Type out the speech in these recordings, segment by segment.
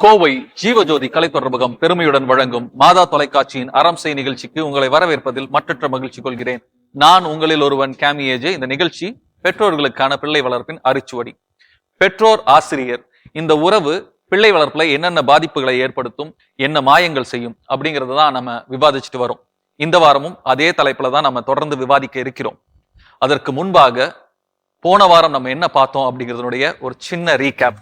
கோவை ஜீவஜோதி கலை தொடர்பகம் பெருமையுடன் வழங்கும் மாதா தொலைக்காட்சியின் அறம் செய் நிகழ்ச்சிக்கு உங்களை வரவேற்பதில் மற்றற்ற மகிழ்ச்சி கொள்கிறேன். நான் உங்களில் ஒருவன் கேமியேஜே. இந்த நிகழ்ச்சி பெற்றோர்களுக்கான பிள்ளை வளர்ப்பின் அரிச்சுவடி. பெற்றோர் ஆசிரியர் இந்த உறவு பிள்ளை வளர்ப்புல என்னென்ன பாதிப்புகளை ஏற்படுத்தும், என்ன மாயங்கள் செய்யும் அப்படிங்கறத தான் நம்ம விவாதிச்சுட்டு வரோம். இந்த வாரமும் அதே தலைப்புல தான் நம்ம தொடர்ந்து விவாதிக்க இருக்கிறோம். அதற்கு முன்பாக போன வாரம் நம்ம என்ன பார்த்தோம் அப்படிங்கறதுடைய ஒரு சின்ன ரீகேப்.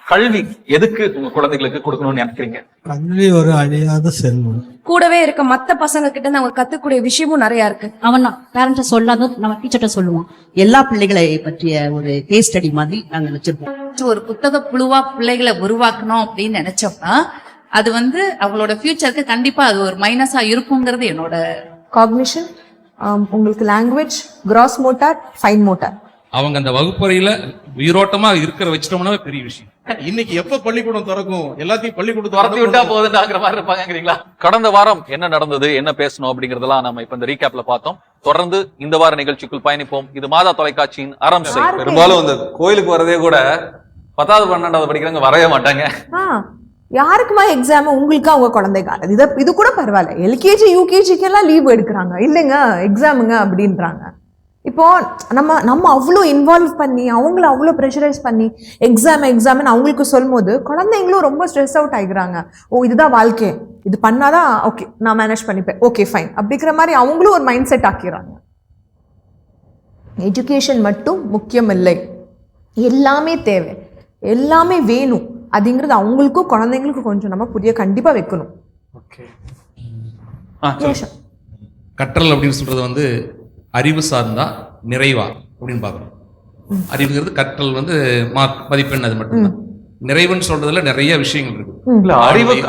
கல்வி எதுக்கு உங்க குழந்தைகளுக்கு கொடுக்கணும்னு நினைக்கிறீங்க? கல்வி ஒரு அழியாத செல்வம். கூடவே இருக்க மத்த பசங்க கிட்ட இருந்து அவங்க கத்துக்கூடிய விஷயமும் நிறைய இருக்கு. அவன் பேரண்ட சொல்லாத நம்ம டீச்சர்ட்ட சொல்லுவான். எல்லா பிள்ளைகளை பற்றிய ஒரு கேஸ் ஸ்டடி மாதிரி நாங்க வச்சிருப்போம். ஒரு புத்தக புழுவா பிள்ளைகளை உருவாக்கணும் அப்படின்னு நினைச்சோம்னா அது அவங்களோட ஃபியூச்சருக்கு கண்டிப்பா அது ஒரு மைனஸா இருக்குங்கிறது என்னோட காக்னிஷன், உங்களுக்கு language, cross motor, fine motor. அவங்க அந்த வகுப்பறையில உயிரோட்டமா இருக்கிற வச்சிட்டோம்னா பெரிய விஷயம். இன்னைக்கு எப்ப பள்ளிக்கூடம் திறக்கும், எல்லாத்தையும் பள்ளிக்கூடம் துரத்தி விட்டா போதுன்ற மாதிரி இருப்பாங்கிறீங்களா? கடந்த வாரம் என்ன நடந்தது, என்ன பேசணும் அப்படிங்கறதெல்லாம் நம்ம இப்ப இந்த ரீகேப்ல பார்த்தோம். தொடர்ந்து இந்த வார நிகழ்ச்சிக்குள் பயணிப்போம். இது மாதா தொலைக்காட்சியின் அறம் செய். பெரும்பாலும் இந்த கோயிலுக்கு வரதே கூட 10வது 12வது படிக்கிறவங்க வரவே மாட்டாங்க. யாருக்குமா எக்ஸாம்? உங்களுக்கு அவங்க குழந்தைக்கு இது கூட பரவாயில்ல. எல்கேஜி யூகேஜிக்கு எல்லாம் லீவ் எடுக்கிறாங்க. இல்லைங்க எக்ஸாமுங்க அப்படின்றாங்க. இப்போ நம்ம அவ்வளோ இன்வால்வ் பண்ணி அவங்கள அவ்வளோ ப்ரெஷரைஸ் பண்ணி எக்ஸாம்னு அவங்களுக்கு சொல்லும் போது குழந்தைங்களும் ரொம்ப ஸ்ட்ரெஸ் அவுட் ஆகிக்கிறாங்க. ஓ இதுதான் வாழ்க்கை, இது பண்ணாதான் ஓகே நான் மேனேஜ் பண்ணிப்பேன், ஓகே ஃபைன் அப்படிங்கிற மாதிரி அவங்களும் ஒரு மைண்ட் செட் ஆக்கிடுறாங்க. எஜுகேஷன் மட்டும் முக்கியம் இல்லை, எல்லாமே தேவை, எல்லாமே வேணும் அப்படிங்கிறது அவங்களுக்கும் குழந்தைங்களுக்கும் கொஞ்சம் நம்ம புரிய கண்டிப்பா வைக்கணும். கற்றல் அப்படின்னு சொல்றது அறிவு சார்ந்தா நிறைவா அப்படின்னு பாக்குறோம். அறிவுங்கிறது கற்றல் மார்க் மதிப்பெண் அது மட்டும்தான். நிறைவுன்னு சொல்றதுல நிறைய விஷயங்கள் இருக்கு. இல்ல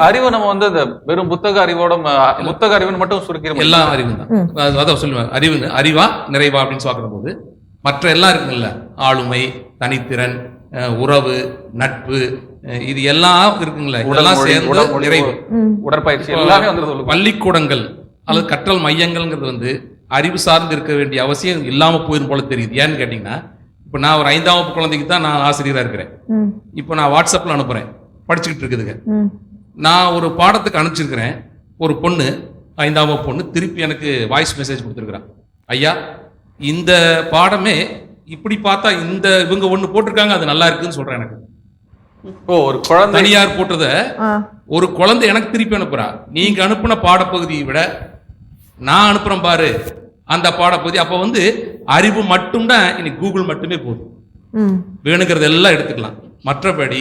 அறிவு நம்ம அந்த வெறும் புத்தக அறிவோட புத்தக அறிவுன்னு மட்டும் சுருக்கிறோம். எல்லா அறிவும் தான் அதான் சொல்லுவாங்க. அறிவா நிறைவா அப்படின்னு பாக்குற போது மற்ற எல்லாம் இருக்குல்ல, ஆளுமை, தனித்திறன், உறவு, நட்பு, இது எல்லாம் இருக்குங்களா, இதெல்லாம் சேர்ந்து நிறைவு. உடற்பயிற்சி எல்லாமே பள்ளிக்கூடங்கள் அல்லது கற்றல் மையங்கள்ங்கிறது அறிவு சார்ந்து இருக்க வேண்டிய அவசியம் இல்லாம போயிடும் போல தெரியுது. ஏன்னு கேட்டீங்கன்னா, இப்ப நான் ஒரு 5ஆம் வகுப்பு குழந்தைக்கு தான் நான் ஆசிரியரா இருக்கிறேன். இப்ப நான் வாட்ஸ்அப்ல அனுப்புறேன், படிச்சுக்கிட்டு இருக்குதுங்க. நான் ஒரு பாடத்துக்கு அனுப்பிச்சிருக்கிறேன். ஒரு பொண்ணு 5ஆம் வகுப்பு பொண்ணு திருப்பி எனக்கு வாய்ஸ் மெசேஜ் கொடுத்துருக்குறான். ஐயா இந்த பாடமே இப்படி பார்த்தா இவங்க ஒண்ணு போட்டிருக்காங்க, அது நல்லா இருக்குன்னு சொல்றேன். எனக்கு ஒரு குழந்தை தனியார் போட்டத ஒரு குழந்தை எனக்கு திருப்பி அனுப்புறா. நீங்க அனுப்புன பாடப்பகுதியை விட நான் அனுப்புறேன் பாரு அந்த பாடப்பகுதி. அப்ப அறிவு மட்டும்தான் இன்னைக்கு கூகுள் மட்டுமே போதும். வேணுங்கிறது எல்லாம் எடுத்துக்கலாம். மற்றபடி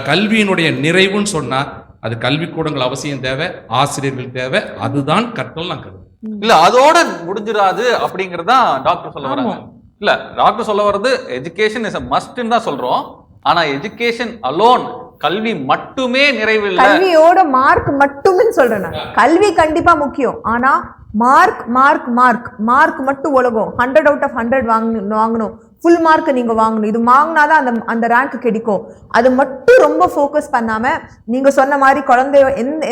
கல்வியினுடைய நிறைவுன்னு சொன்னா அது கல்விக்கூடங்கள் அவசியம் தேவை, ஆசிரியர்கள் தேவை. அதுதான் கற்றல் நான் கருது. இல்ல அதோட முடிஞ்சிடாது அப்படிங்கறதா டாக்டர் சொல்ல வராங்க. இல்ல டாக்டர் சொல்ல வர்றது எஜுகேஷன் இஸ் a must ன்னு தான் சொல்றோம். ஆனா எஜுகேஷன் அலோன், கல்வி மட்டுமே நிறைவில்லை. கல்வியோட மார்க் மட்டுமே சொல்றேன். கல்வி கண்டிப்பா முக்கியம். ஆனா மார்க் மார்க் மார்க் மார்க் மட்டும் உலகம். 100 out of 100 வாங்கணும், ஃபுல் மார்க் நீங்க வாங்கணும். இது வாங்கினாதான் அந்த ரேங்க் கிடைக்கும். அது மட்டும் ரொம்ப ஃபோக்கஸ் பண்ணாம நீங்க சொன்ன மாதிரி குழந்தை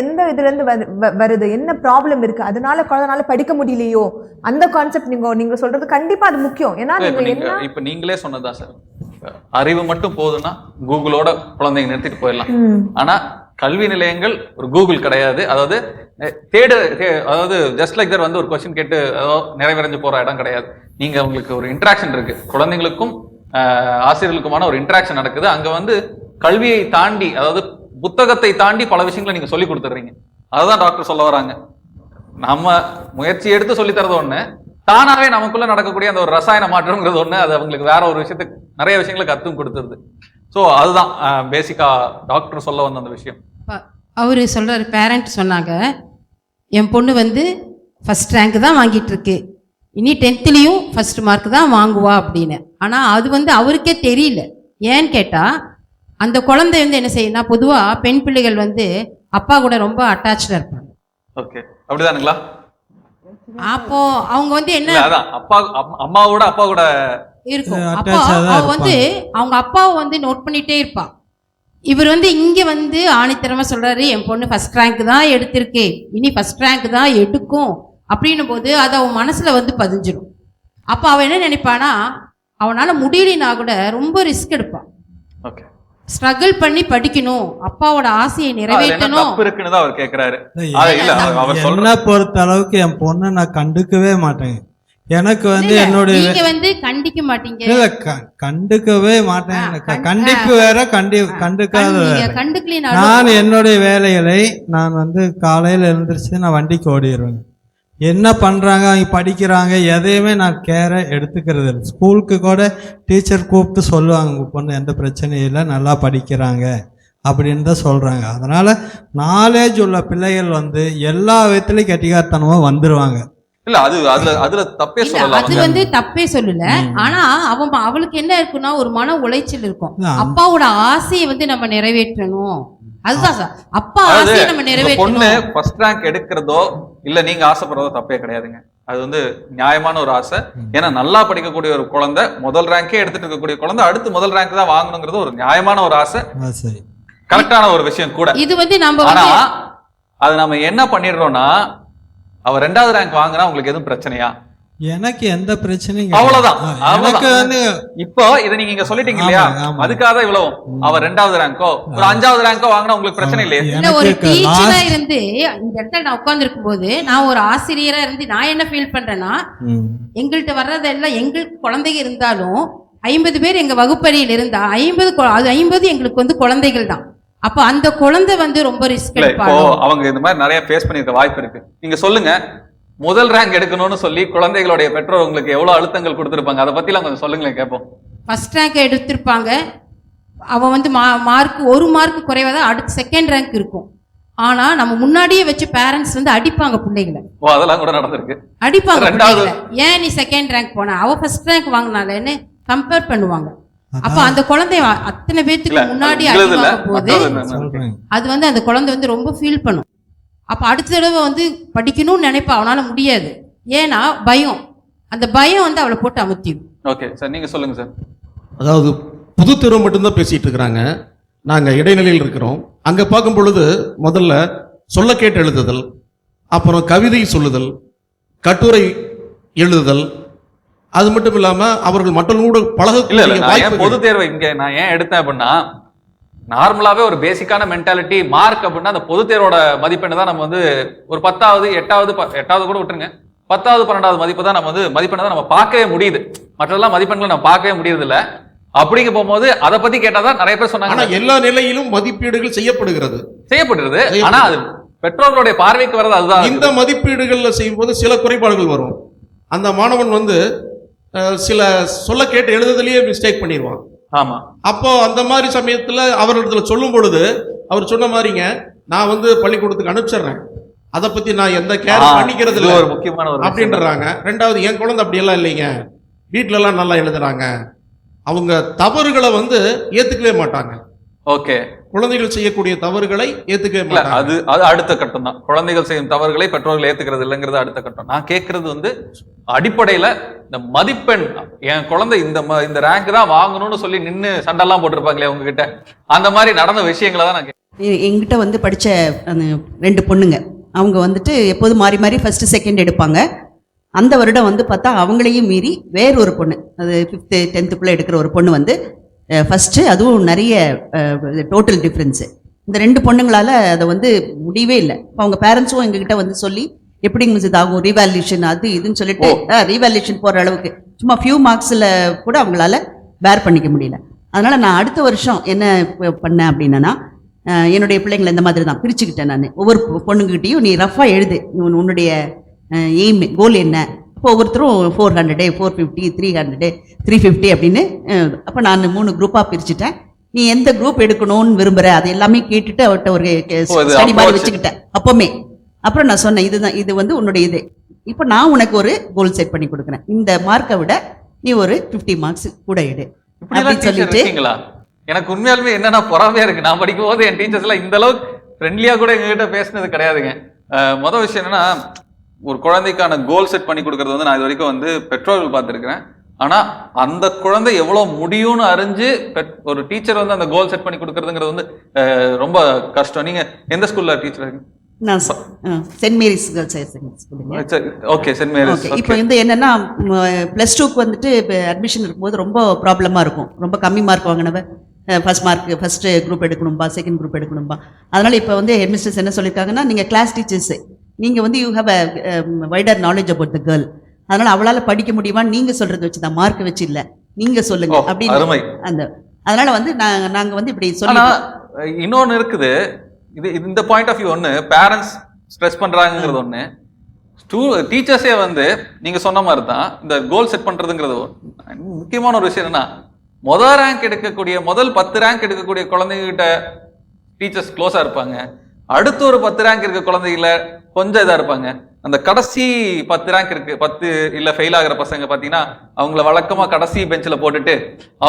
எந்த இதுல இருந்து வருது, என்ன ப்ராப்ளம் இருக்கு, அதனால குழந்தைனால படிக்க முடியலையோ, அந்த கான்செப்ட் நீங்க சொல்றது கண்டிப்பா அது முக்கியம். ஏன்னா இப்ப நீங்களே சொன்னதா சார், அறிவு மட்டும் போதும்னா கூகுளோட குழந்தைங்க நிறுத்திட்டு போயிடலாம். ஆனா கல்வி நிலையங்கள் ஒரு கூகுள் கிடையாது. அதாவது அதாவது ஜஸ்ட் லைக் தட் ஒரு கொஸ்டின் கேட்டு நிறைவடைஞ்சு போற இடம் கிடையாது. நீங்க உங்களுக்கு ஒரு இன்டராக்ஷன் இருக்கு, குழந்தைங்களுக்கும் ஆசிரியர்களுக்குமான ஒரு இன்டராக்ஷன் நடக்குது. அங்க கல்வியை தாண்டி, அதாவது புத்தகத்தை தாண்டி பல விஷயங்களை நீங்க சொல்லி கொடுத்துறீங்க. அதுதான் டாக்டர் சொல்ல வராங்க. நம்ம முயற்சி எடுத்து சொல்லி தரது ஒண்ணு, தானாவே நமக்குள்ள நடக்கக்கூடிய அந்த ஒரு ரசாயன மாற்றம்ங்கிறது ஒண்ணு. அது அவங்களுக்கு வேற ஒரு விஷயத்துக்கு நிறைய விஷயங்களை கத்தும் கொடுத்துருது. ஸோ அதுதான் பேசிக்கா டாக்டர் சொல்ல வந்த அந்த விஷயம். அவரு சொல்றாரு, பேரண்ட் சொன்னாங்க என் பொண்ணு ஃபர்ஸ்ட் ரேங்க் தான் வாங்கிட்டு இருக்கு, இனி 10th ஃபர்ஸ்ட் மார்க் தான் வாங்குவா அப்படின்னு. ஆனா அது அவருக்கே தெரியல. ஏன்னு கேட்டா அந்த குழந்தை என்ன செய்யணும், பொதுவா பெண் பிள்ளைகள் அப்பா கூட ரொம்ப அட்டாச்சா இருப்பாங்க. ஓகே, அப்படிதானுங்களா? அப்போ அவங்க என்ன அம்மாவோட அப்பா கூட இருக்கும். அப்போ அவ அவங்க அப்பாவை நோட் பண்ணிட்டே இருப்பா. இவர் இங்க ஆணித்தரமா சொல்றாரு, என் பொண்ணு ஃபர்ஸ்ட் ரேங்க் தான் எடுத்திருக்கு, இனி ஃபர்ஸ்ட் ரேங்க் தான் எடுக்கும் அப்படின்னும் போது அது அவன் மனசுல பதிஞ்சிடும். அப்ப அவன் என்ன நினைப்பானா, அவனால முடியலனா கூட ரொம்ப ரிஸ்க் எடுப்பான். ஸ்ட்ரகிள் பண்ணி படிக்கணும், அப்பாவோட ஆசையை அதுல என்ன நிறைவேற்றணும். தப்பு இருக்குன்னு தான் அவர் கேக்குறாரு. அது இல்ல அவர் சொல்ற என்ன பொறுத்த அளவுக்கு என் பொண்ணை நான் கண்டுக்கவே மாட்டேன். எனக்கு வந்து இல்ல, என்னுடைய நீங்க வந்து கண்டிக்க மாட்டீங்க. இல்ல கண்டுக்கவே மாட்டேன். கண்டிப்பு வேற கண்டுக்காத நீங்க வேற. கண்டுக்கலினாலும் நான் என்னுடைய வேலைகளை நான் வந்து காலையில எழுந்திரிச்சு நான் வண்டிக்கு ஓடிடுவேன். என்ன பண்றாங்க, அவங்க படிக்கிறாங்க, எதையுமே நான் கேரை எடுத்துக்கிறது இல்லை. ஸ்கூலுக்கு கூட டீச்சர் கூப்பிட்டு சொல்லுவாங்க, உங்க பொண்ணு எந்த பிரச்சனையும் இல்லை, நல்லா படிக்கிறாங்க அப்படின்னு தான் சொல்றாங்க. அதனால நாலேஜ் உள்ள பிள்ளைகள் வந்து எல்லா விதத்துலயும் கெட்டிக்காரத்தனமா வந்துருவாங்க. இல்ல அதுல தப்பே இல்ல, சொல்லலாம். அது வந்து தப்பே சொல்லல. ஆனா அவளுக்கு என்ன இருக்குன்னா ஒரு மன உளைச்சல் இருக்கும். ஆ. அப்பாவோட ஆசையை வந்து நம்ம நிறைவேற்றணும். அதுதான் சார், அப்பா அதாவது ஆசையை நம்ம உங்க பொண்ணு நிறைவேற்றணும். ஃபர்ஸ்ட் ரேங்க் எடுக்கிறதோ இல்ல நீங்க ஆசைப்படுறதோ தப்பே கிடையாதுங்க. அது வந்து நியாயமான ஒரு ஆசை. ஏன்னா நல்லா படிக்கக்கூடிய ஒரு குழந்தை, முதல் ரேங்கே எடுத்துட்டு இருக்கக்கூடிய குழந்தை அடுத்து முதல் ரேங்க் தான் வாங்கணுங்கிறது ஒரு நியாயமான ஒரு ஆசை, சரி, கரெக்டான ஒரு விஷயம் கூட. இது வந்து நம்ம ஆனா வந்து அது நம்ம என்ன பண்ணிடுறோம்னா, அவ 2வது ரேங்க் வாங்குனா உங்களுக்கு எதுவும் பிரச்சனையா? எனக்கு எந்த பிரச்சனையும் அவ்வளவுதான். எனக்கு வந்து இப்போ இதை நீங்க இங்க சொல்லிட்டீங்க இல்லையா, ஆமா, ஆமா. அதுக்காக தான் இவ்வளவு. அவ 2வது ரேங்கோ ஒரு 5வது ரேங்கோ வாங்கினா உங்களுக்கு பிரச்சனை இல்லையே? இல்ல, ஒரு எனக்கு டீச்சரா last- இருந்து இந்த இடத்துல நான் உட்கார்ந்து இருக்கும்போது நான் ஒரு ஆசிரியரா இருந்து நான் என்ன ஃபீல் பண்றேன்னா, ம். எங்கள்கிட்ட வர்றதெல்லாம் எங்களுக்கு குழந்தைங்க இருந்தாலும் 50 பேர் எங்க வகுப்பறையில் இருந்தா 50 எங்களுக்கு வந்து குழந்தைகள் தான். அப்ப அந்த குழந்தை வந்து ரொம்ப ரிஸ்க் இல்ல இப்போ எடுப்பாங்க. அவங்க இந்த மாதிரி நிறைய ஃபேஸ் பண்ணிருக்க வாய்ப்பு இருக்கு. நீங்க சொல்லுங்க, முதல் ரேங்க் எடுக்கணும்னு சொல்லி குழந்தைகளுடைய பெற்றோர் உங்களுக்கு எவ்வளவு அழுத்தங்கள் கொடுத்திருப்பாங்க, அதை பத்தி எல்லாம் கொஞ்சம் சொல்லுங்களேன் கேட்போம். ஃபர்ஸ்ட் ரேங்க் எடுத்திருப்பாங்க, அவ வந்து மார்க் ஒரு மார்க் குறைவா தான் அடுத்து செகண்ட் ரேங்க் இருக்கும். ஆனா நம்ம முன்னாடியே வச்சு பேரண்ட்ஸ் வந்து அடிப்பாங்க பிள்ளைகளை. ஓ அதெல்லாம் கூட நடந்திருக்கு. அடிப்பாங்க 2வது பிள்ளைகளை. ஏன் நீ செகண்ட் ரேங்க் போன, அவ ஃபர்ஸ்ட் ரேங்க் வாங்கினாலன்னு கம்பேர் பண்ணுவாங்க. அப்ப அந்த குழந்தை அத்தனை பேத்துக்கு இல்ல முன்னாடி அது அடி உங்களுது இல்ல, வாங்கும் போது மத்தது என்ன? சொல்றேன். அது வந்து அந்த குழந்தை வந்து ரொம்ப ஃபீல் பண்ணும். அப்ப அடுத்த தடவை வந்து படிக்கணும்னு நினைப்பா, அவனால முடியாது. ஏன்னா பயம், அந்த பயம் வந்து அவளை போட்டு அமுத்திடும். ஓகே சார், நீங்க சொல்லுங்க சார். அதாவது புது தெருவு மட்டும்தான் பேசிட்டு இருக்கிறாங்க, நாங்க இடைநிலையில் இருக்கிறோம். அங்க பார்க்கும் பொழுது முதல்ல சொல்ல கேட்டு எழுதுதல், அப்புறம் கவிதை சொல்லுதல், கட்டுரை எழுதுதல், அது மட்டும் இல்லாம அவர்கள் மற்றவங்களோட இல்ல இல்ல, பழகக்கூடிய நான் ஏன் வாய்ப்புகள். பொது தேர்வை இங்க நான் ஏன் எடுத்தேன் அப்படின்னா, நார்மலாவே ஒரு பேசிக்கான மென்டாலிட்டி மார்க் அப்படின்னா அந்த பொது தேர்வோட மதிப்பெண்ணை தான் நம்ம வந்து ஒரு 10வது 8வது கூட விட்டுருங்க, 10வது 12வது மதிப்பு தான் நம்ம வந்து மதிப்பெண்ணை தான் நம்ம பார்க்கவே முடியுது. மற்றதெல்லாம் மதிப்பெண்களை நம்ம பார்க்கவே முடியறது இல்ல. அப்படிங்க போகும்போது அதை பத்தி கேட்டாதான் நிறைய பேர் ஆனா சொன்னாங்க எல்லா நிலையிலும் மதிப்பீடுகள் செய்யப்படுகிறது. செய்யப்படுறது. ஆனா அது பெற்றோர்களுடைய பார்வைக்கு வர்றது அதுதான். இந்த மதிப்பீடுகள்ல செய்யும்போது சில குறைபாடுகள் வரும். அந்த மாணவன் வந்து சில சொல்ல கேட்டு எழுதுதலையே மிஸ்டேக் பண்ணிடுவான். ஆமா, அப்போ அந்த மாதிரி சமயத்துல அவர்களிடத்துல சொல்லும் பொழுது அவர் சொன்ன மாதிரிங்க, நான் வந்து பள்ளிக்கூடத்துக்கு அனுப்பிச்சிடுறேன், அதை பத்தி நான் எந்த கேர் பண்ணிக்கிறது இது இல்லை ஒரு முக்கியமான ஒரு விஷயம். அப்படின்றாங்க. ரெண்டாவது, என் குழந்தை அப்படியெல்லாம் இல்லைங்க, வீட்டுல எல்லாம் நல்லா எழுதுறாங்க. அவங்க தவறுகளை வந்து ஏத்துக்கவே மாட்டாங்க. ஓகே, குழந்தைகள் செய்யக்கூடிய தவறுகளை ஏத்துக்கவே இல்ல மாட்டாங்க. அது அது அடுத்த கட்டம் தான். குழந்தைகள் செய்யும் தவறுகளை பெற்றோர்கள் ஏத்துக்கிறது இல்லைங்கிறது அடுத்த கட்டம். நான் கேட்கறது வந்து அடிப்படையில இந்த மதிப்பெண், என் குழந்தை இந்த ரேங்க் தான் வாங்கணும்னு சொல்லி நின்னு சண்டெல்லாம் போட்டிருப்பாங்களே உங்ககிட்ட, அந்த மாதிரி நடந்த விஷயங்களை தான் நான் எங்கிட்ட வந்து படித்த அந்த 2 பொண்ணுங்க, அவங்க வந்துட்டு எப்போதும் மாறி மாறி ஃபர்ஸ்ட் செகண்ட் எடுப்பாங்க. அந்த வருடம் வந்து பார்த்தா அவங்களையும் மீறி வேறு ஒரு பொண்ணு, அது 5th 10th எடுக்கிற ஒரு பொண்ணு வந்து ஃபஸ்ட்டு, அதுவும் நிறைய டோட்டல் டிஃப்ரென்ஸு. இந்த 2 பொண்ணுங்களால் அதை வந்து முடியவே இல்லை. இப்போ அவங்க பேரண்ட்ஸும் எங்ககிட்ட வந்து சொல்லி எப்படிங்க மிஸ் இதாகும், ரீவேல்யூஷன் அது இதுன்னு சொல்லிட்டு ரீவேல்யூஷன் போகிற அளவுக்கு சும்மா ஃபியூ மார்க்ஸில் கூட அவங்களால பேர் பண்ணிக்க முடியல. அதனால் நான் அடுத்த வருஷம் என்ன பண்ணேன் அப்படின்னா, என்னுடைய பிள்ளைங்களை இந்த மாதிரி தான் பிரிச்சுக்கிட்டேன். நான் ஒவ்வொரு பொண்ணுங்கிட்டையும் நீ ரஃபாக எழுது, உன்னுடைய எய்ம் கோல் என்ன. இப்போ ஒவ்வொருத்தரும் 400 450 300 350 அப்படின்னு. அப்போ நான் 3 குரூப்பாக பிரிச்சுட்டேன். நீ எந்த குரூப் எடுக்கணும்னு விரும்புகிற அது எல்லாமே கேட்டுட்டு அவர்கிட்ட ஒரு ஸ்டடி மாதிரி வச்சுக்கிட்டேன் அப்போமே. அப்புறம் நான் சொன்னேன், இதுதான் இது வந்து உன்னுடைய இது, இப்போ நான் உனக்கு ஒரு கோல் செட் பண்ணி கொடுக்குறேன், இந்த மார்க்கை விட நீ ஒரு 50 மார்க்ஸ் கூட எடு அப்படின்னு சொல்லிட்டு. எனக்கு உண்மையாலுமே என்னன்னா பொறாமையா இருக்கு. நான் படிக்கும் போது என் டீச்சர்ஸ் எல்லாம் இந்த அளவுக்கு ஃப்ரெண்ட்லியா கூட எங்ககிட்ட பேசினது கிடையாதுங்க. மொதல் விஷயம் என்னன்னா, ஒரு குழந்தைக்கான கோல் செட் பண்ணி கொடுக்கறது வந்து நான் இது வரைக்கும் வந்து பெற்றோர்கள் பார்த்துருக்கிறேன். ஆனா அந்த குழந்தை எவ்வளவு முடியும்னு அறிஞ்சு ஒரு டீச்சர் வந்து அந்த கோல் செட் பண்ணி கொடுக்கறதுங்கிறது வந்து ரொம்ப கஷ்டம். நீங்க எந்த ஸ்கூல்ல டீச்சர் இருக்கீங்க? நான் Saint Mary's girls higher secondary school. Okay, Saint Mary's. இப்போ வந்து என்னன்னா +2க்கு வந்துட்டு இப்போ அட்மிஷன் இருக்கும்போது ரொம்ப ப்ராப்ளமாக இருக்கும். ரொம்ப கம்மி மார்க் வாங்கினவ ஃபர்ஸ்ட் குரூப் எடுக்கணும்பா, செகண்ட் குரூப் எடுக்கணும்பா. அதனால் இப்போ வந்து ஹெட் மிஸ்டர்ஸ் என்ன சொல்லியிருக்காங்கன்னா, நீங்கள் கிளாஸ் டீச்சர்ஸு, நீங்கள் வந்து you have a wider knowledge about the girl, அதனால் அவளால் படிக்க முடியுமான்னு நீங்கள் சொல்கிறது வச்சு தான், மார்க் வச்சு இல்லை, நீங்கள் சொல்லுங்க அப்படின்னு அந்த. அதனால வந்து நாங்கள் வந்து இப்படி ஆனா இன்னொன்னு இருக்குது, இது இந்த பாயிண்ட் ஆஃப் வியூ ஒன்று, பேரண்ட்ஸ் ஸ்ட்ரெஸ் பண்றாங்கிறது ஒன்று, டீச்சர்ஸே வந்து நீங்க சொன்ன மாதிரி தான் இந்த கோல் செட் பண்றதுங்கிறது முக்கியமான ஒரு விஷயம். என்னன்னா முதல் ரேங்க் எடுக்கக்கூடிய முதல் 10 ரேங்க் எடுக்கக்கூடிய குழந்தைகிட்ட டீச்சர்ஸ் க்ளோஸா இருப்பாங்க, அடுத்து ஒரு 10 ரேங்க் இருக்க குழந்தைகள கொஞ்சம் இதா இருப்பாங்க. அந்த கடைசி 10 ரேங்க் இருக்கு, 10 இல்ல ஃபெயில் ஆகிற பசங்க பாத்தீங்கன்னா அவங்கள வழக்கமா கடைசி பெஞ்சில் போட்டுட்டு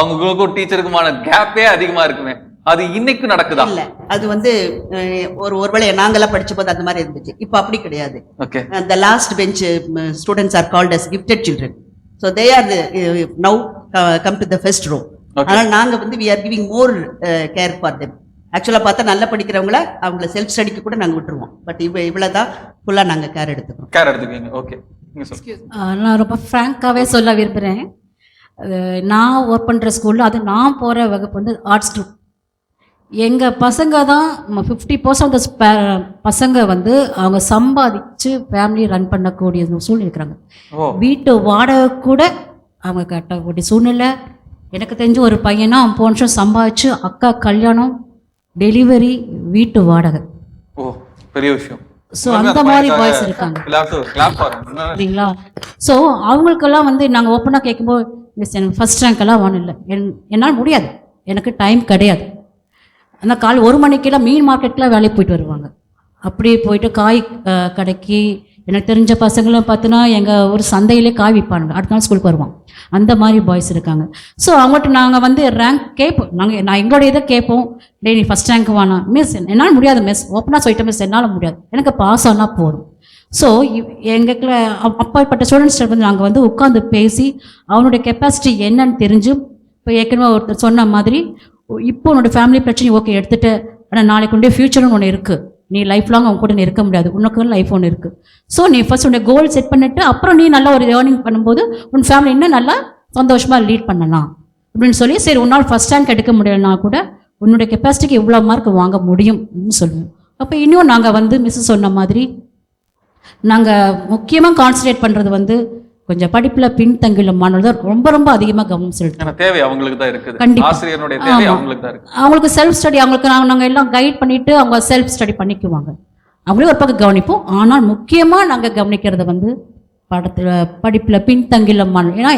அவங்களுக்கும் டீச்சருக்குமான கேப்பே அதிகமா இருக்குமே. அது இன்னைக்கு நடக்குதா? இல்ல, அது வந்து ஒருவேளை நாங்கெல்லாம் படிச்ச போது அந்த மாதிரி இருந்துச்சு. இப்போ அப்படி கிடையாது. Okay, the last bench students are called as gifted children, so they are now come to the first row. அதனால நாங்க வந்து we are giving more care for them. ஆக்சுவலா பார்த்தா நல்லா படிக்கிறவங்கள அவங்கள செல்ஃப் ஸ்டடிக்கு கூட நாங்க விட்டுருவோம். பட் இவ்வளவுதான் ஃபுல்லா நாங்க கேர் எடுத்துக்குவீங்க. ஓகே, நான் ரொம்ப ஃப்ராங்காகவே சொல்ல விரும்புகிறேன். நான் ஒர்க் பண்ணுற ஸ்கூலில், அது நான் போகிற வகுப்பு வந்து ஆர்ட்ஸ் குரூப். எங்கள் பசங்க தான் 50% பசங்க வந்து அவங்க சம்பாதிச்சு ஃபேமிலி ரன் பண்ணக்கூடிய சூழ்நிலை இருக்கிறாங்க. வீட்டு வாடகை கூட அவங்க கட்டக்கூடிய சூழ்நிலை. எனக்கு தெரிஞ்ச ஒரு பையனா அவன் போன வருஷம் சம்பாதிச்சு அக்கா கல்யாணம், டெலிவரி, வீட்டு வாடகை. ஓ, பெரிய விஷயம். ஸோ அந்த மாதிரி பாய்ஸ் இருக்காங்க சரிங்களா. ஸோ அவங்களுக்கெல்லாம் வந்து நாங்கள் ஓப்பனாக கேட்கும்போது, மிஸ் எனக்கு ஃபஸ்ட் ரேங்க் எல்லாம் ஒன்றும் இல்லை, என்னால் முடியாது, எனக்கு டைம் கிடையாது. அந்த காலை 1 மணிக்கெல்லாம் மீன் மார்க்கெட்டில் வேலைக்கு போயிட்டு வருவாங்க. அப்படியே போயிட்டு காய் கடைக்கு, எனக்கு தெரிஞ்ச பசங்களும் பார்த்தினா எங்கள் ஒரு சந்தையிலே காய் விற்பாங்க, அடுத்த நாள் ஸ்கூலுக்கு வருவான். அந்த மாதிரி பாய்ஸ் இருக்காங்க. ஸோ அவங்கள்ட்ட நாங்கள் வந்து ரேங்க் கேட்போம். நான் எங்களுடைய இதை கேட்போம், டே நீ ஃபஸ்ட் ரேங்க் வானா. மிஸ் என்னால் முடியாது மிஸ், ஓப்பனாக சொல்லிட்டேன் மிஸ், என்னால் முடியாது, எனக்கு பாஸ் ஆனால் போதும். ஸோ எங்களுக்குள்ள அப்பாற்பட்ட ஸ்டூடெண்ட்ஸ்கிட்ட வந்து நாங்கள் வந்து உட்காந்து பேசி அவனுடைய கெப்பாசிட்டி என்னன்னு தெரிஞ்சு, இப்போ ஏற்கனவே ஒருத்தர் சொன்ன மாதிரி, இப்போ உன்னோட ஃபேமிலி பிரச்சனை ஓகே எடுத்துகிட்டு, ஆனால் நாளைக்கு உடைய ஃப்யூச்சர்னு ஒன்று இருக்குது, நீ லைஃப் லாங் அவங்க கூட இருக்க முடியாது, உனக்கு லைஃப் ஒன்று இருக்குது. ஸோ நீ ஃபர்ஸ்ட் உன்னுடைய கோல் செட் பண்ணிவிட்டு அப்புறம் நீ நல்லா ஒரு ஏர்னிங் பண்ணும்போது உன் ஃபேமிலி இன்னும் நல்லா சந்தோஷமாக லீட் பண்ணலாம் அப்படின்னு சொல்லி, சரி உன்னால் ஃபஸ்ட் ரேங்க் எடுக்க முடியலனா கூட உன்னுடைய கெப்பாசிட்டிக்கு இவ்வளோ மார்க் வாங்க முடியும் அப்படின்னு சொல்லுவோம். அப்போ இன்னும் நாங்கள் வந்து மிஸ் சொன்ன மாதிரி நாங்கள் முக்கியமாக கான்சன்ட்ரேட் பண்ணுறது வந்து கொஞ்சம் படிப்புல பின்தங்கியுள்ள மாணவர்கள் ரொம்ப ரொம்ப அதிகமாக கவனம் செலுத்தணும். தேவை அவங்களுக்கு தான் இருக்குது. கண்டிப்பா ஆசிரியருடைய தேவை அவங்களுக்கு தான் இருக்கு. அவங்களுக்கு செல்ஃப் ஸ்டடி, அவங்களுக்கு நாங்கள் எல்லாம் கைட் பண்ணிட்டு அவங்க செல்ஃப் ஸ்டடி பண்ணிக்குவாங்க. அவங்களே ஒரு பக்கம் கவனிப்போம். ஆனால் முக்கியமாக நாங்கள் கவனிக்கிறது வந்து படிப்பில் பின்தங்கியுள்ள மாணவர்கள். ஏன்னா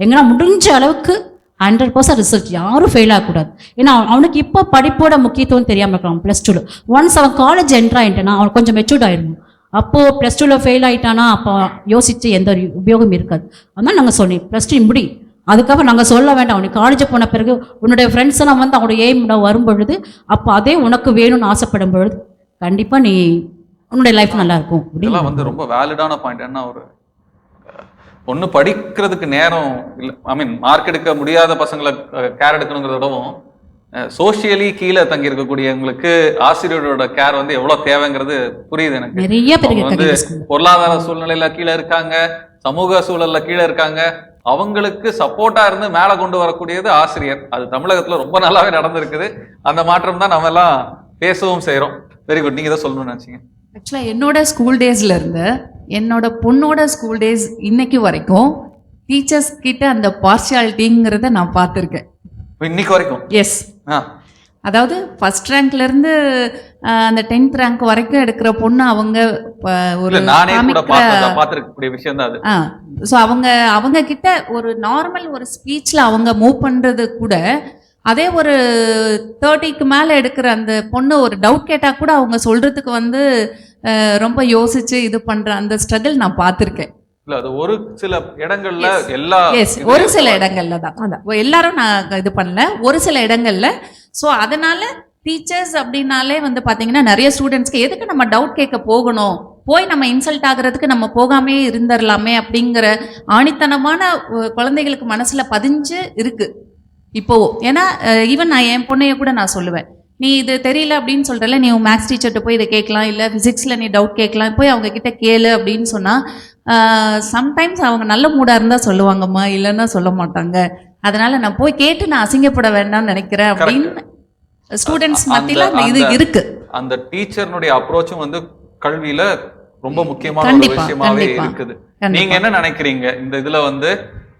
எங்கன்னா முடிஞ்ச அளவுக்கு 100% ரிசல்ட், யாரும் ஃபெயில் ஆகக்கூடாது. ஏன்னா அவனுக்கு இப்போ படிப்போட முக்கியத்துவம் தெரியாமல் இருக்கான். +2 ஒன்ஸ் அவன் காலேஜ் என்ட்ரு ஆகிட்டானா அவன் கொஞ்சம் மெச்சூர்ட் ஆகிடணும். அப்போது +2 ஃபெயில் ஆகிட்டானா அப்போ யோசித்து எந்த ஒரு உபயோகம் இருக்காது. அதனால் நாங்கள் சொன்னேன் +2 முடி, அதுக்கப்புறம் நாங்கள் சொல்ல வேண்டாம். அவனுக்கு காலேஜ் போன பிறகு உன்னுடைய ஃப்ரெண்ட்ஸ் எல்லாம் வந்து அவனுடைய எய்ம் வரும் பொழுது, அப்போ அதே உனக்கு வேணும்னு ஆசைப்படும் பொழுது கண்டிப்பாக நீ உன்னுடைய லைஃப் நல்லாயிருக்கும். இதெல்லாம் வந்து ரொம்ப வேலிடான பாயிண்ட். என்ன ஒரு ஒன்று படிக்கிறதுக்கு நேரம் இல்லை, ஐ மீன் மார்க் எடுக்க முடியாத பசங்களை கேர் எடுக்கணுங்கிறதோடவும் சோஷியலி கீழே தங்கி இருக்கக்கூடியவங்களுக்கு ஆசிரியரோட கேர் வந்து எவ்வளவு தேவைங்கிறது புரியுது எனக்கு. நிறைய பேர் வந்து பொருளாதார சூழ்நிலையில கீழே இருக்காங்க, சமூக சூழல்ல கீழே இருக்காங்க, அவங்களுக்கு சப்போர்ட்டா இருந்து மேல கொண்டு வரக்கூடியது ஆசிரியர். அது தமிழகத்துல ரொம்ப நல்லாவே நடந்திருக்குது. அந்த மாற்றம் தான் நம்ம எல்லாம் பேசவும் செய்யறோம். Very good. நீங்க இதை சொல்லணும்னு நினைச்சீங்க? ஆக்சுவலாக என்னோட ஸ்கூல் டேஸ்ல இருந்து என்னோட பொண்ணோட ஸ்கூல் டேஸ் இன்னைக்கு வரைக்கும் டீச்சர்ஸ் கிட்ட அந்த பார்ஷியாலிட்டிங்கிறத நான் பார்த்துருக்கேன். இன்னைக்கு வரைக்கும்? எஸ். அதாவது ஃபர்ஸ்ட் ரேங்க்ல இருந்து அந்த 10th ரேங்க் வரைக்கும் எடுக்கிற பொண்ணு அவங்க ஒரு பார்த்திருக்கக்கூடிய விஷயம் தான் அது. ஸோ அவங்க கிட்ட ஒரு நார்மல் ஒரு ஸ்பீச்ல அவங்க மூவ் பண்றது கூட, அதே ஒரு 30க்கு மேலே எடுக்கிற அந்த பொண்ணு ஒரு டவுட் கேட்டால் கூட அவங்க சொல்றதுக்கு வந்து ரொம்ப யோசிச்சு இது பண்ற அந்த ஸ்ட்ரகிள் நான் பார்த்துருக்கேன். அது ஒரு சில இடங்கள்ல எல்லா ஒரு சில இடங்கள்ல தான், எல்லாரும் நான் இது பண்ணல, ஒரு சில இடங்கள்ல. ஸோ அதனால டீச்சர்ஸ் அப்படின்னாலே வந்து பாத்தீங்கன்னா நிறைய ஸ்டூடெண்ட்ஸ்க்கு எதுக்கு நம்ம டவுட் கேட்க போகணும், போய் நம்ம இன்சல்ட் ஆகுறதுக்கு நம்ம போகாமே இருந்துடலாமே அப்படிங்கிற ஆணித்தனமான குழந்தைகளுக்கு மனசுல பதிஞ்சு இருக்கு இப்போ. ஏன்னா ஈவன் நான் என் பொண்ணைய கூட நான் சொல்லுவேன், நீ இது தெரியல அப்படின்னு சொல்கிறல, நீ மேக்ஸ் டீச்சர்கிட்ட போய் இதை கேட்கலாம், இல்லை ஃபிசிக்ஸில் நீ டவுட் கேட்கலாம், போய் அவங்க கிட்ட கேளு அப்படின்னு சொன்னால் சம்டைம்ஸ் அவங்க நல்ல மூடாக இருந்தால் சொல்லுவாங்கம்மா, இல்லைன்னா சொல்ல மாட்டாங்க. அதனால நான் போய் கேட்டு நான் அசிங்கப்பட வேண்டாம்னு நினைக்கிறேன் அப்படின்னு ஸ்டூடெண்ட்ஸ் மத்தியில அந்த இது இருக்கு. அந்த டீச்சர்னுடைய அப்ரோச்சும் வந்து கல்வியில ரொம்ப முக்கியமான ஒரு கண்டிப்பா, விஷயமாவே கண்டிப்பா, இருக்குது. கண்டிப்பா. நீங்க என்ன நினைக்கிறீங்க இந்த இதுல வந்து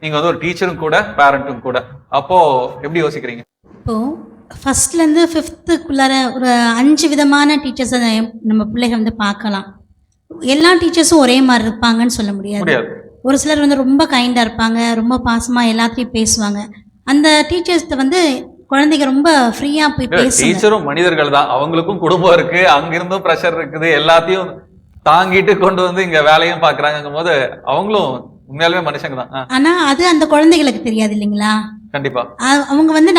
நீங்க வந்து ஒரு டீச்சரும் கூட பேரண்ட்டும் கூட, அப்போ எப்படி யோசிக்கிறீங்க? இப்போது ஃபஸ்ட்லேருந்து ஃபிஃப்த்துக்குள்ளார ஒரு 5 விதமான டீச்சர்ஸை நம்ம பிள்ளைகள் வந்து பார்க்கலாம். எல்லா டீச்சர்ஸும் ஒரே மாதிரி இருப்பாங்கன்னு சொல்ல முடியாது. ஒரு சிலர் வந்து ரொம்ப கைண்டாக இருப்பாங்க, ரொம்ப பாசமாக எல்லாத்தையும் பேசுவாங்க. அந்த டீச்சர்ஸ்கிட்ட வந்து குழந்தைங்க ரொம்ப ஃப்ரீயாக போய் பேசுவாங்க. டீச்சரும் மனிதர்கள் தான், அவங்களுக்கும் குடும்பம் இருக்கு, அங்கிருந்தும் ப்ரெஷர் இருக்குது, எல்லாத்தையும் தாங்கிட்டு கொண்டு வந்து இங்க வேலையும் பாக்குறாங்கும் போது அவங்களும் உண்மையாலுமே மனுஷங்க தான். ஆனா அது அந்த குழந்தைகளுக்கு தெரியாது இல்லைங்களா? கண்டிப்பா. அவங்க வந்து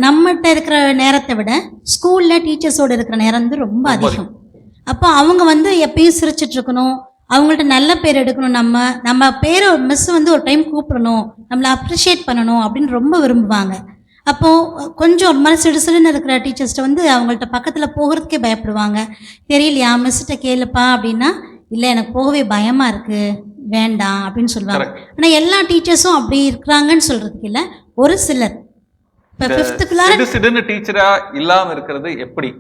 நம்மகிட்ட இருக்கிற நேரத்தை விட ஸ்கூல்ல டீச்சர்ஸோட இருக்கிற நேரம் வந்து ரொம்ப அதிகம். அப்போ அவங்க வந்து எப்பயும் சிரிச்சிட்டு இருக்கணும், அவங்கள்ட்ட நல்ல பேர் எடுக்கணும், நம்ம பேரை மிஸ் வந்து ஒரு டைம் கூப்பிடணும், நம்மளை அப்ரிஷியேட் பண்ணணும் அப்படின்னு ரொம்ப விரும்புவாங்க. அப்போது கொஞ்சம் ஒரு மாதிரி சிடுசிடுன்னு இருக்கிற டீச்சர்ஸ்ட்டை வந்து அவங்கள்ட்ட பக்கத்தில் போகிறதுக்கே பயப்படுவாங்க. தெரியலையா மிஸ்கிட்ட கேளுப்பா அப்படின்னா, இல்லை எனக்கு போகவே பயமாக இருக்குது வேண்டாம் அப்படின்னு சொல்லுவாங்க. ஆனால் எல்லா டீச்சர்ஸும் அப்படி இருக்கிறாங்கன்னு சொல்கிறதுக்கு இல்லை, ஒரு சிலர். இப்போ சிடுசிடுன்னு டீச்சரா இல்லாமல் இருக்கிறது எப்படி,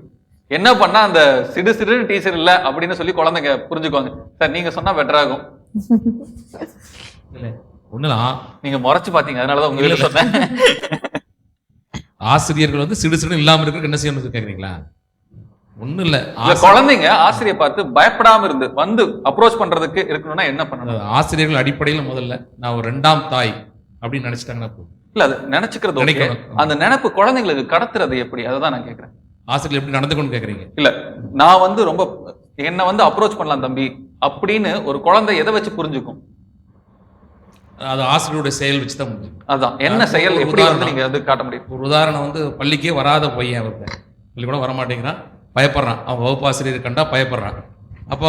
என்ன பண்ணா அந்த சிடுசிடுன்னு டீச்சர் இல்லை அப்படின்னு சொல்லி குழந்தைங்க புரிஞ்சுக்குவாங்க? சார் நீங்க சொன்னா பெட்டர் ஆகும். ஒண்ணுலாம் நீங்க முறைச்சு பாத்தீங்க, அதனாலதான் உங்களுக்கு சொன்னேன். ஆசிரியர்கள் வந்து சிடுசிடு இல்லாம இருக்கிறது என்ன செய்யணும் கேக்குறீங்களா? ஒண்ணும் இல்ல, குழந்தைங்க ஆசிரியர் பார்த்து பயப்படாம இருந்து வந்து அப்ரோச் பண்றதுக்கு இருக்கணும்னா என்ன பண்ணணும்? ஆசிரியர்கள் அடிப்படையில் முதல்ல நான் ஒரு 2ஆம் தாய் அப்படின்னு நினைச்சிட்டாங்கன்னா போதும். இல்ல அது நினைச்சுக்கிறது, அந்த நினைப்பு குழந்தைங்களுக்கு கடத்துறது எப்படி, அதுதான் நான் கேக்குறேன். ஆசிரியர் எப்படி நடந்துக்கணும்னு கேக்குறீங்க? இல்ல நான் வந்து ரொம்ப என்ன வந்து அப்ரோச் பண்ணலாம் தம்பி அப்படின்னு ஒரு குழந்தை எதை வச்சு புரிஞ்சுக்கும்? அது ஆசிரியருடைய செயல் வச்சு தான் முடியும். அதான் என்ன செயல், எப்படி வந்து நீங்க வந்து காட்ட முடியும்? ஒரு உதாரணம் வந்து பள்ளிக்கே வராத பையன், அவருக்கு பள்ளிக்கூடம் வரமாட்டேங்கிறான், பயப்படுறான், அவன் வகுப்பு ஆசிரியர் கண்டா பயப்படுறான். அப்போ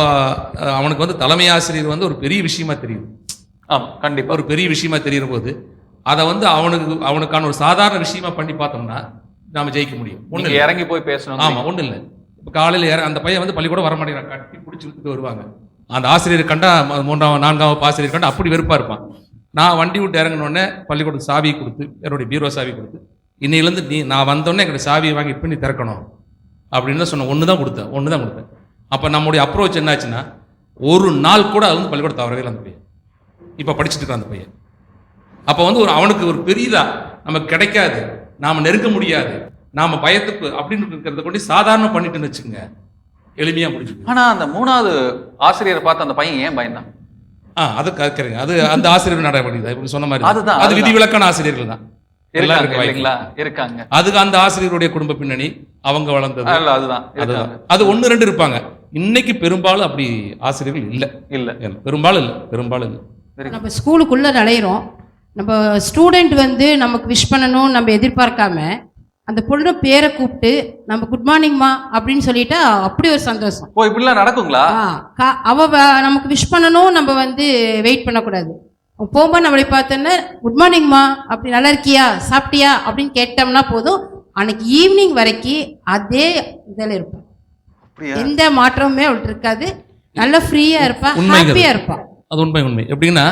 அவனுக்கு வந்து தலைமை ஆசிரியர் வந்து ஒரு பெரிய விஷயமா தெரியுது. ஆமா கண்டிப்பா ஒரு பெரிய விஷயமா தெரிகிற போது அதை வந்து அவனுக்கான ஒரு சாதாரண விஷயமா பண்ணி பார்த்தோம்னா நாம ஜெயிக்க முடியும். ஒண்ணு இறங்கி போய் பேசணும். ஆமா ஒண்ணு இல்லை. இப்போ காலையில் அந்த பையன் வந்து பள்ளிக்கூடம் வரமாட்டேங்கிறான், கட்டி பிடிச்சி விட்டுட்டு வருவாங்க. அந்த ஆசிரியர் கண்டா 3ஆம் 4ஆம் ஆசிரியர் கண்டா அப்படி வெறுப்பா இருப்பான். நான் வண்டி விட்டு இறங்கினோடனே பள்ளிக்கூடத்து சாவியை கொடுத்து, என்னுடைய பீரோ சாவி கொடுத்து, இன்னையிலேருந்து நான் வந்தோடனே என்னுடைய சாவியை வாங்கி இப்போ நீ திறக்கணும் அப்படின்னு தான் சொன்னேன். ஒன்று தான் கொடுத்தேன். அப்போ நம்முடைய அப்ரோச் என்னாச்சுன்னா, ஒரு நாள் கூட அது வந்து பள்ளிக்கூடம் தவறவே இல்லை அந்த பையன். இப்போ படிச்சுட்டு இருக்கான் அந்த பையன். அப்போ வந்து அவனுக்கு ஒரு பெரியதா நமக்கு கிடைக்காது, நாம் நெருங்க முடியாது, நாம் பயத்துக்கு அப்படின்னு இருக்கிறத கொண்டு சாதாரண பண்ணிட்டுன்னு வச்சுக்கோங்க, எளிமையாக முடிச்சு. ஆனால் அந்த 3வது ஆசிரியரை பார்த்து அந்த பையன் ஏன் பயந்தான்? அது கேட்குறீங்க, அது அந்த ஆசிரியர் நடவடிக்கை தான். இப்படி சொன்ன மாதிரி அதுதான், அது விதிவிலக்கான ஆசிரியர்கள் தான் இருக்காங்க. அதுக்கு அந்த ஆசிரியருடைய குடும்ப பின்னணி, அவங்க வளர்ந்தது, அதுதான் அது 1-2 இருப்பாங்க. இன்னைக்கு பெரும்பாலும் அப்படி ஆசிரியர்கள் இல்ல, பெரும்பாலும் இல்லை. நம்ம ஸ்கூலுக்குள்ள நுழையிறோம், நம்ம ஸ்டூடெண்ட் வந்து நமக்கு விஷ் பண்ணணும் நம்ம எதிர்பார்க்காம அந்த பொண்ணு பேரை கூப்பிட்டு நம்ம குட் மார்னிங்மா அப்படின்னு சொல்லிட்டா அப்படி ஒரு சந்தோஷம். ஓ இப்படிலாம் நடக்குங்களா? நமக்கு விஷ் பண்ணணும், நம்ம வந்து வெயிட் பண்ணக்கூடாது. போகும்போது நம்மளை பார்த்தோன்னா குட் மார்னிங்மா, அப்படி நல்லா இருக்கியா, சாப்பிட்டியா அப்படின்னு கேட்டோம்னா போதும், அன்னைக்கு ஈவினிங் வரைக்கும் அதே இதில் இருப்போம், எந்த மாற்றமுமே அவளுக்கு இருக்காது, நல்லா ஃப்ரீயா இருப்பா, ஹாப்பியா இருப்பா. அது உண்மை. எப்படின்னா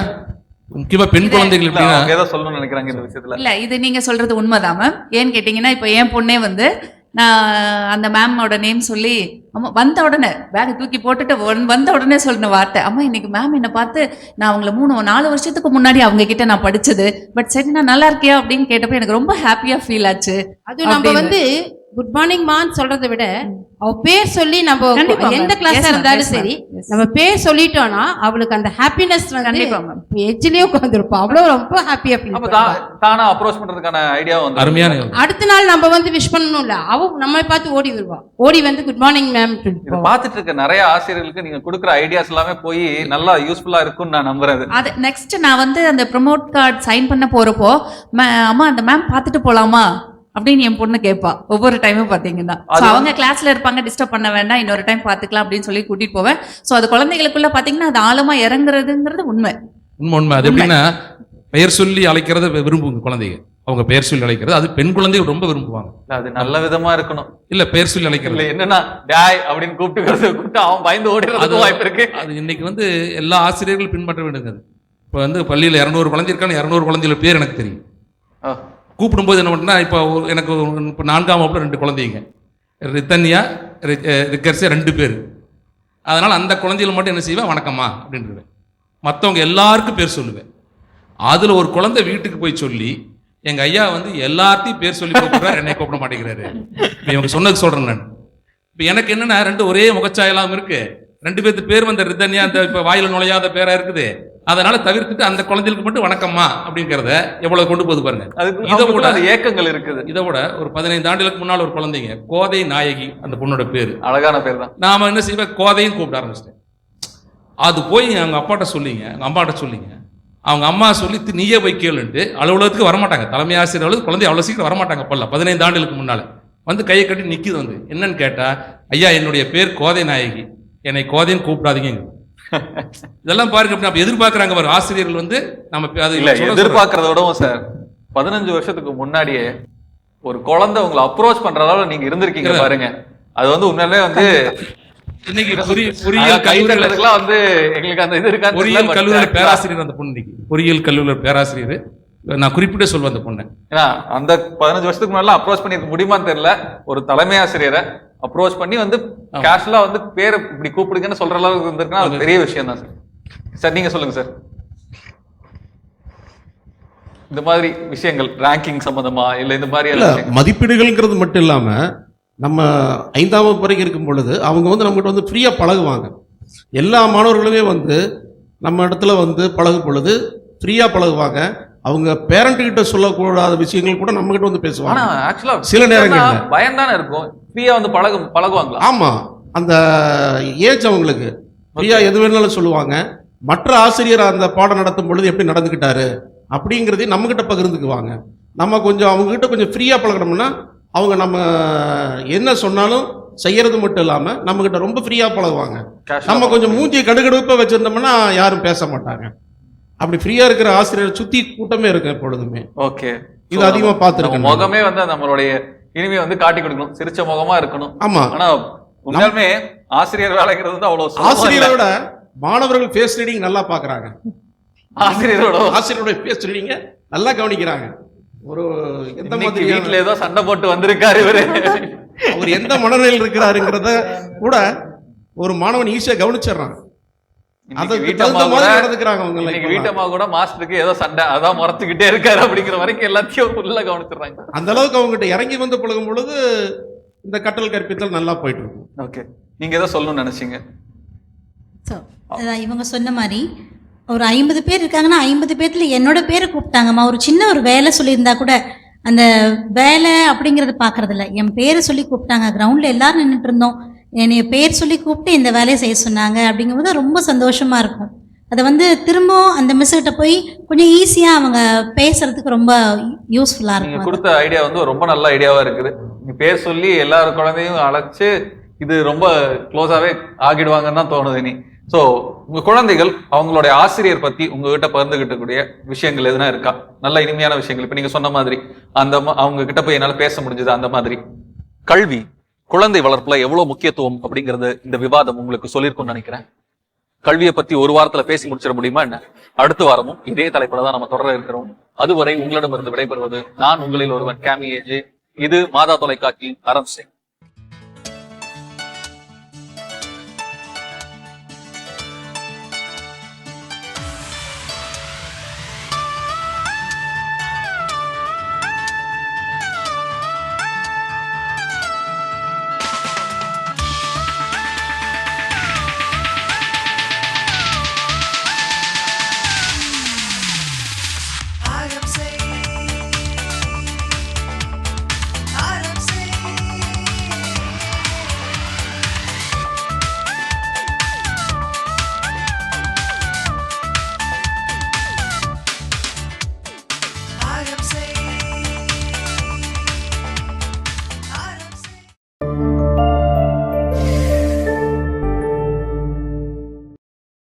முக்கியமா பெண் குழந்தைகள் ஏதோ சொல்லணும்னு நினைக்கிறாங்க இந்த விஷயத்துல. இல்ல இது நீங்க சொல்றது உண்மைதான் மேம். ஏன்னு கேட்டீங்கன்னா இப்போ என் பொண்ணே வந்து நான் அந்த மேமோட நேம் சொல்லி, அம்மா வந்த உடனே பேக் தூக்கி போட்டுட்டு வந்த உடனே சொன்ன வார்த்தை, அம்மா இன்னைக்கு மேம் என்னை பார்த்து நான் அவங்கள 3-4 வருஷத்துக்கு முன்னாடி அவங்க கிட்ட நான் படிச்சது, பட் சரி நான் நல்லா இருக்கியா அப்படின்னு கேட்டப்ப எனக்கு ரொம்ப ஹாப்பியா ஃபீல் ஆச்சு. அது நம்ம வந்து குட் மார்னிங் மான்னு சொல்றதை விட அவ பேர் சொல்லி நம்ம எந்த கிளாஸா இருந்தாலும் சரி நம்ம பேர் சொல்லிட்டோம்னா அவளுக்கு அந்த ஹாப்பினஸ் வந்து எஜ்ஜிலேயே உட்காந்துருப்பா, அவ்வளவு ரொம்ப ஹாப்பியா ஃபீல் தானா அப்ரோச் பண்றதுக்கான ஐடியா வந்து அருமையான. அடுத்த நாள் நம்ம வந்து விஷ் பண்ணணும்ல, அவ நம்ம பார்த்து ஓடி வருவா, ஓடி வந்து குட் மார்னிங் மேம். பார்த்துட்டு இருக்க நிறைய ஆசிரியர்களுக்கு நீங்க கொடுக்குற ஐடியாஸ் எல்லாமே போய் நல்லா யூஸ்ஃபுல்லா இருக்கும்னு நான் நம்புறேன். அது நெக்ஸ்ட் நான் வந்து அந்த ப்ரொமோட் கார்டு சைன் பண்ண போறப்போ, அம்மா அந்த மேம் பார்த்துட்டு போலாமா அப்படின்னு என் பொண்ணு கேட்பா ஒவ்வொரு டைமும் பாத்தீங்கன்னா. அவங்க கிளாஸ்ல இருப்பாங்க, டிஸ்டர்ப் பண்ண வேண்டாம், இன்னொரு டைம் பாத்துக்கலாம் அப்படின்னு சொல்லி கூட்டிட்டு போவேன். சோ அது குழந்தைகளுக்குள்ள பாத்தீங்கன்னா அது ஆழமா இறங்குறதுங்கிறது உண்மை. அது எப்படின்னா பெயர் சொல்லி அழைக்கிறத விரும்புங்க குழந்தைங்க, அவங்க பெயர் சொல்லி அழைக்கிறது அது பெண் குழந்தைகள் ரொம்ப விரும்புவாங்க. அது நல்ல விதமா இருக்கணும். இல்ல பெயர் சொல்லி அழைக்கிறது என்னன்னா டாய் அப்படின்னு கூப்பிட்டு அவன் பயந்து ஓடிறதுக்கு வாய்ப்பு இருக்கு. அது இன்னைக்கு வந்து எல்லா ஆசிரியர்களும் பின்பற்ற வேண்டியது. இப்போ வந்து பள்ளியில் 200 குழந்தை இருக்கான்னு 200 குழந்தைகள பேர் எனக்கு தெரியும். கூப்பிடும்போது என்ன பண்ணா, இப்போ எனக்கு இப்போ 4ஆம் வகுப்புல 2 குழந்தைங்க, ரித்தன்யா ரிக்கர்ஸே 2 பேர். அதனால் அந்த குழந்தைகள் மட்டும் என்ன செய்வேன், வணக்கம்மா அப்படின்ட்டுருவேன். மற்றவங்க எல்லாருக்கும் பேர் சொல்லுவேன். அதில் ஒரு குழந்தை வீட்டுக்கு போய் சொல்லி, எங்கள் ஐயா வந்து எல்லாத்தையும் பேர் சொல்லி கூப்பிடுறாரு, என்னை கூப்பிட மாட்டேங்கிறாரு. இப்போ இவங்க சொன்னது சொல்கிறேன் நான். இப்போ எனக்கு என்னென்னா 2 ஒரே முகச்சாயெல்லாம் இருக்கு, 2 பேர்த்து பேர் வந்த ரித்தன்யா அந்த இப்போ வாயில் நுழையாத பேராக இருக்குது. அதனால தவிர்த்துட்டு அந்த குழந்தைகளுக்கு மட்டும் வணக்கம்மா அப்படிங்கிறத எவ்வளவு கொண்டு போகுது பாருங்க. இதை விட ஏக்கங்கள் இருக்குது. இதை விட ஒரு 15 ஆண்டுகளுக்கு முன்னால் ஒரு குழந்தைங்க கோதை நாயகி, அந்த பொண்ணோட பேரு அழகான பேர் தான். நாம என்ன செய்வேன், கோதையும் கூப்பிட ஆரம்பிச்சிட்டேன். அது போய் அவங்க அப்பாட்ட சொல்லிங்க, அவங்க அம்மாட்ட சொல்லிங்க, அவங்க அம்மா சொல்லி நீயே போய் கேளுன்ட்டு அலுவலகத்துக்கு வரமாட்டாங்க. தலைமை ஆசிரியர் அலுவலகம் குழந்தை அவ்வளோ சீக்கிரம் வரமாட்டாங்க. அப்பல்ல 15 ஆண்டுகளுக்கு முன்னால வந்து கையை கட்டி நிற்கிது. வந்து என்னன்னு கேட்டா, ஐயா என்னுடைய பேர் கோதை நாயகி, என்னை கோதைன்னு கூப்பிடாதீங்க. இதெல்லாம் பாருங்க, அப்ப எதிர்பார்க்கறாங்க பாரு ஆசிரியர்கள் வந்து நம்ம அது இல்ல எதிர்பார்க்கறத விடவும் சார் 15 வருஷத்துக்கு முன்னாடியே ஒரு குழந்தை உங்களை அப்ரோச் பண்ற அளவுல நீங்க இருந்திருக்கீங்க பாருங்க. அது வந்து உண்மையிலே வந்து இன்னைக்கு பொறியியல் கல்லூரிகளுக்கெல்லாம் வந்து எங்களுக்கு அந்த இது இருக்கா, பொறியியல் கல்லூரியில் பேராசிரியர் அந்த பொண்ணு, இன்னைக்கு பொறியியல் கல்லூரியில் பேராசிரியர். நான் குறிப்பிட்டே சொல்வேன் அந்த பொண்ணு. ஏன்னா அந்த 15 வருஷத்துக்கு முன்னாடி அப்ரோச் பண்ணிருக்க முடியுமான்னு தெரியல. ஒரு தலைமை ஆசிரியரை அப்ரோச் பண்ணி வந்து கேஷுவலா வந்து பேரை இப்படி கூப்பிடுங்கன்னு சொல்ற அளவுக்கு இருந்திருக்குன்னா அது பெரிய விஷயம் தான் சார். சார் நீங்க சொல்லுங்க சார், இந்த மாதிரி விஷயங்கள் ரேங்கிங் சம்பந்தமா இல்ல இந்த மாதிரி மதிப்பீடுகள்ங்கிறது மட்டும் இல்லாம நம்ம 5ஆம் வகுப்பு வரைக்கும் இருக்கும் பொழுது அவங்க வந்து நம்மகிட்ட வந்து ஃப்ரீயா பழகுவாங்க. எல்லா மாணவர்களுமே வந்து நம்ம இடத்துல வந்து பழகும் பொழுது ஃப்ரீயா பழகுவாங்க. அவங்க பேரண்ட் கிட்ட சொல்லக்கூடாத விஷயங்கள் கூட நம்ம கிட்ட வந்து பேசுவாங்க. ஆனா ஆக்சுவலா சில நேரங்கள்ல பயம் தானே இருக்கும், ஃப்ரீயா வந்து பழகுவாங்களா? ஆமா, அந்த ஏஜ் அவங்களுக்கு ஃப்ரீயா எது வேணாலும் சொல்லுவாங்க. மற்ற ஆசிரியர் அந்த பாடம் நடத்தும் பொழுது எப்படி நடந்துக்கிட்டாரு அப்படிங்கிறதையும் நம்ம கிட்ட பகிர்ந்துக்குவாங்க. நம்ம கொஞ்சம் அவங்க கிட்ட கொஞ்சம் ஃப்ரீயா பழகணும்னா அவங்க நம்ம என்ன சொன்னாலும் செய்யறது மட்டும் இல்லாம நம்ம கிட்ட ரொம்ப ஃப்ரீயா பழகுவாங்க. நம்ம கொஞ்சம் மூஞ்சியை கடுகடுப்பா வச்சிருந்தோம்னா யாரும் பேச மாட்டாங்க. அப்படி ஃப்ரீயா இருக்கிற ஆசிரியர் சுத்தி கூட்டமே இருக்கு எப்பொழுதுமே. ஓகே, இது அதிகமா பார்த்திருக்கேன். முகமே வந்து நம்மளுடைய இனிமே வந்து காட்டி கொடுக்கணும், சிரிச்ச முகமா இருக்கணும். ஆமா, ஆனா உண்மையாலுமே ஆசிரியர் வேலைங்கிறது வந்து அவ்வளவு ஆசிரியரோட மாணவர்கள் ஃபேஸ் ரீடிங் நல்லா பாக்குறாங்க. ஆசிரியரோட ஃபேஸ் ரீடிங்க நல்லா கவனிக்கிறாங்க. ஒரு எந்த மாதிரி வீட்டுல ஏதோ சண்டை போட்டு வந்திருக்காரு இவரு, அவர் எந்த மனநிலையில் இருக்கிறாருங்கிறத கூட ஒரு மாணவன் ஈஸியா கவனிச்சிடறான். வீட்டம்மா கூட மாஸ்டருக்கு ஏதோ சண்டை அதான் முறைச்சுக்கிட்டே இருக்காரு அப்படிங்கிற வரைக்கும் எல்லாத்தையும் ஃபுல்லா கவனிச்சிடுறாங்க. அந்த அளவுக்கு அவங்ககிட்ட இறங்கி வந்து பழகும் பொழுது இந்த கற்றல் கற்பித்தல் நல்லா போயிட்டு இருக்கும். ஓகே, நீங்க ஏதோ சொல்லணும்னு நினைச்சீங்க? இவங்க சொன்ன மாதிரி ஒரு 50 பேர் இருக்காங்கன்னா 50 பேர்த்துல என்னோட பேரை கூப்பிட்டாங்கம்மா. ஒரு சின்ன ஒரு வேலை சொல்லியிருந்தா கூட அந்த வேலை அப்படிங்கறது பாக்குறது இல்லை, என் பேரை சொல்லி கூப்பிட்டாங்க. கிரவுண்ட்ல எல்லாரும் நின்றுட்டு இருந்தோம், என்னைய பேர் சொல்லி கூப்பிட்டு இந்த வேலையை செய்ய சொன்னாங்க அப்படிங்கும்போது ரொம்ப சந்தோஷமா இருக்கும். அதை வந்து திரும்பவும் அந்த மிஸ் கிட்ட போய் கொஞ்சம் ஈஸியா அவங்க பேசுறதுக்கு ரொம்ப யூஸ்ஃபுல்லா இருக்கும். நீங்க கொடுத்த ஐடியா வந்து ரொம்ப நல்ல ஐடியாவா இருக்குது. நீங்க பேர் சொல்லி எல்லாரும் குழந்தையும் அழைச்சு இது ரொம்ப க்ளோஸாவே ஆகிடுவாங்கன்னு தான் தோணுது. நீ ஸோ உங்க குழந்தைகள் அவங்களுடைய ஆசிரியர் பத்தி உங்ககிட்ட பகிர்ந்துகிட்டக்கூடிய விஷயங்கள் எதுனா இருக்கா, நல்ல இனிமையான விஷயங்கள்? இப்ப நீங்க சொன்ன மாதிரி அந்த அவங்க கிட்ட போய் என்னால பேச முடிஞ்சது. அந்த மாதிரி கல்வி குழந்தை வளர்ப்புல எவ்வளவு முக்கியத்துவம் அப்படிங்கறது இந்த விவாதம் உங்களுக்கு சொல்லியிருக்கும்னு நினைக்கிறேன். கல்வியை பத்தி ஒரு வாரத்துல பேசி முடிச்சிட முடியுமா என்ன? அடுத்த வாரமும் இதே தலைப்புல தான் நம்ம தொடர இருக்கிறோம். அதுவரை உங்களிடமிருந்து விடைபெறுவது நான் உங்களில் ஒருவன் கேமி ஏஜே. இது மாதா தொலைக்காட்சியின் அறம் சிங்.